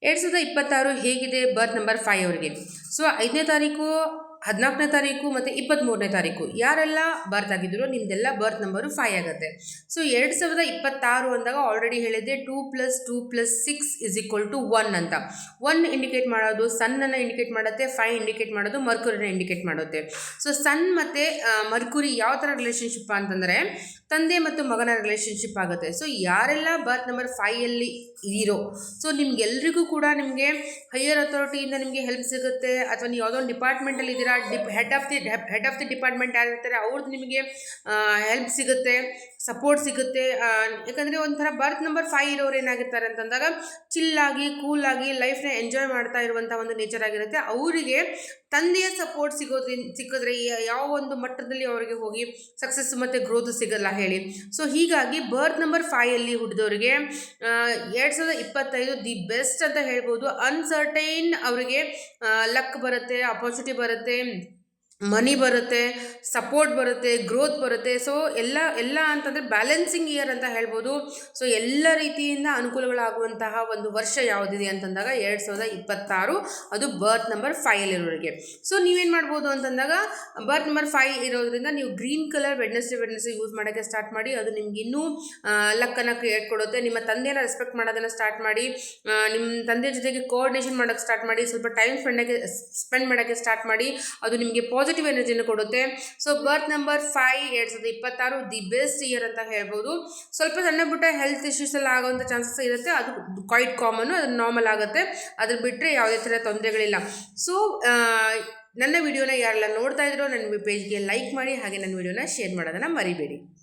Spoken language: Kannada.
2026 ಹೇಗಿದೆ ಬರ್ತ್ ನಂಬರ್ 5 ಅವರಿಗೆ. ಸೊ 5ನೇ ತಾರೀಕು, 14ನೇ ತಾರೀಕು ಮತ್ತು 23ನೇ ತಾರೀಕು ಯಾರೆಲ್ಲ ಬರ್ತ್ ಆಗಿದ್ರು ನಿಮ್ದೆಲ್ಲ ಬರ್ತ್ ನಂಬರು 5 ಆಗುತ್ತೆ. ಸೊ 2026 ಅಂದಾಗ ಆಲ್ರೆಡಿ ಹೇಳಿದ್ದೆ 2 + 2 + 6 = 1 ಅಂತ. 1 ಇಂಡಿಕೇಟ್ ಮಾಡೋದು ಸನ್ನನ್ನು ಇಂಡಿಕೇಟ್ ಮಾಡುತ್ತೆ, 5 ಇಂಡಿಕೇಟ್ ಮಾಡೋದು ಮರ್ಕುರಿನ ಇಂಡಿಕೇಟ್ ಮಾಡುತ್ತೆ. ಸೊ ಸನ್ ಮತ್ತು ಮರ್ಕುರಿ ಯಾವ ಥರ ರಿಲೇಷನ್ಶಿಪ್ ಅಂತಂದರೆ ತಂದೆ ಮತ್ತು ಮಗನ ರಿಲೇಷನ್ಶಿಪ್ ಆಗುತ್ತೆ. ಸೊ ಯಾರೆಲ್ಲ ಬರ್ತ್ ನಂಬರ್ 5ಅಲ್ಲಿ ಇರೋ, ಸೊ ನಿಮ್ಗೆಲ್ರಿಗೂ ಕೂಡ ನಿಮಗೆ ಹೈಯರ್ ಅಥಾರಿಟಿಯಿಂದ ನಿಮಗೆ ಹೆಲ್ಪ್ ಸಿಗುತ್ತೆ, ಅಥವಾ ನೀವು ಯಾವುದೋ ಒಂದು ಡಿಪಾರ್ಟ್ಮೆಂಟಲ್ಲಿ ಇದ್ದೀರಾ, ಹೆಡ್ ಆಫ್ ದಿ ಡಿಪಾರ್ಟ್ಮೆಂಟ್ ಯಾರಿರ್ತಾರೆ ಅವ್ರದ್ದು ನಿಮಗೆ ಹೆಲ್ಪ್ ಸಿಗುತ್ತೆ, ಸಪೋರ್ಟ್ ಸಿಗುತ್ತೆ. ಯಾಕಂದರೆ ಒಂಥರ ಬರ್ತ್ ನಂಬರ್ 5 ಇರೋರು ಏನಾಗಿರ್ತಾರೆ ಅಂತಂದಾಗ ಚಿಲ್ಲಾಗಿ ಕೂಲಾಗಿ ಲೈಫ್ನ ಎಂಜಾಯ್ ಮಾಡ್ತಾ ಇರುವಂಥ ಒಂದು ನೇಚರ್ ಆಗಿರುತ್ತೆ. ಅವರಿಗೆ ತಂದೆಯ ಸಪೋರ್ಟ್ ಸಿಕ್ಕಿದ್ರೆ ಯಾವ ಒಂದು ಮಟ್ಟದಲ್ಲಿ ಅವರಿಗೆ ಹೋಗಿ ಸಕ್ಸಸ್ ಮತ್ತು ಗ್ರೋತ್ ಸಿಗಲ್ಲ ಹೇಳಿ. ಸೊ ಹೀಗಾಗಿ ಬರ್ತ್ ನಂಬರ್ 5ಅಲ್ಲಿ ಹುಟ್ಟಿದವರಿಗೆ 2025 ದಿ ಬೆಸ್ಟ್ ಅಂತ ಹೇಳ್ಬೋದು. ಅನ್ಸರ್ಟೈನ್ ಅವರಿಗೆ ಲಕ್ ಬರುತ್ತೆ, ಅಪಾರ್ಚುನಿಟಿ ಬರುತ್ತೆ, ಮನಿ ಬರುತ್ತೆ, ಸಪೋರ್ಟ್ ಬರುತ್ತೆ, ಗ್ರೋತ್ ಬರುತ್ತೆ. ಸೊ ಎಲ್ಲ ಅಂತಂದರೆ ಬ್ಯಾಲೆನ್ಸಿಂಗ್ ಇಯರ್ ಅಂತ ಹೇಳ್ಬೋದು. ಸೊ ಎಲ್ಲ ರೀತಿಯಿಂದ ಅನುಕೂಲಗಳಾಗುವಂತಹ ಒಂದು ವರ್ಷ ಯಾವುದಿದೆ ಅಂತಂದಾಗ 2026, ಅದು ಬರ್ತ್ ನಂಬರ್ 5ಅಲ್ಲಿರೋರಿಗೆ. ಸೊ ನೀವೇನು ಮಾಡ್ಬೋದು ಅಂತಂದಾಗ ಬರ್ತ್ ನಂಬರ್ 5 ಇರೋದ್ರಿಂದ ನೀವು ಗ್ರೀನ್ ಕಲರ್ ವೆಡ್ನೆಸ್ಡೇ ಯೂಸ್ ಮಾಡೋಕ್ಕೆ ಸ್ಟಾರ್ಟ್ ಮಾಡಿ. ಅದು ನಿಮ್ಗೆ ಇನ್ನೂ ಲಕ್ಕನ್ನು ಕ್ರಿಯೇಟ್ ಕೊಡುತ್ತೆ. ನಿಮ್ಮ ತಂದೆಯನ್ನು ರೆಸ್ಪೆಕ್ಟ್ ಮಾಡೋದನ್ನು ಸ್ಟಾರ್ಟ್ ಮಾಡಿ, ನಿಮ್ಮ ತಂದೆ ಜೊತೆಗೆ ಕೋಆರ್ಡಿನೇಷನ್ ಮಾಡೋಕ್ಕೆ ಸ್ಟಾರ್ಟ್ ಮಾಡಿ, ಸ್ವಲ್ಪ ಟೈಮ್ ಸ್ಪೆಂಡ್ ಮಾಡೋಕ್ಕೆ ಸ್ಟಾರ್ಟ್ ಮಾಡಿ. ಅದು ನಿಮಗೆ ಪಾಸಿಟಿವ್ ಎನರ್ಜಿಯನ್ನು ಕೊಡುತ್ತೆ. So birth number 5 2026 the best year ಅಂತ ಹೇಳ್ಬೋದು. ಸ್ವಲ್ಪ ಸಣ್ಣ ಪುಟ್ಟ ಹೆಲ್ತ್ ಇಶ್ಯೂಸ್ ಎಲ್ಲ ಆಗುವಂಥ ಚಾನ್ಸಸ್ ಇರುತ್ತೆ, ಅದು ಕ್ವೈಟ್ ಕಾಮನ್ನು, ಅದು ನಾರ್ಮಲ್ ಆಗುತ್ತೆ. ಅದ್ರ ಬಿಟ್ಟರೆ ಯಾವುದೇ ಥರ ತೊಂದರೆಗಳಿಲ್ಲ. ಸೊ ನನ್ನ ವಿಡಿಯೋನ ಯಾರೆಲ್ಲ ನೋಡ್ತಾ ಇದ್ರೋ ನನ್ನ ಪೇಜ್ಗೆ ಲೈಕ್ ಮಾಡಿ, ಹಾಗೆ ನನ್ನ ವಿಡಿಯೋನ ಶೇರ್ ಮಾಡೋದನ್ನು ಮರಿಬೇಡಿ.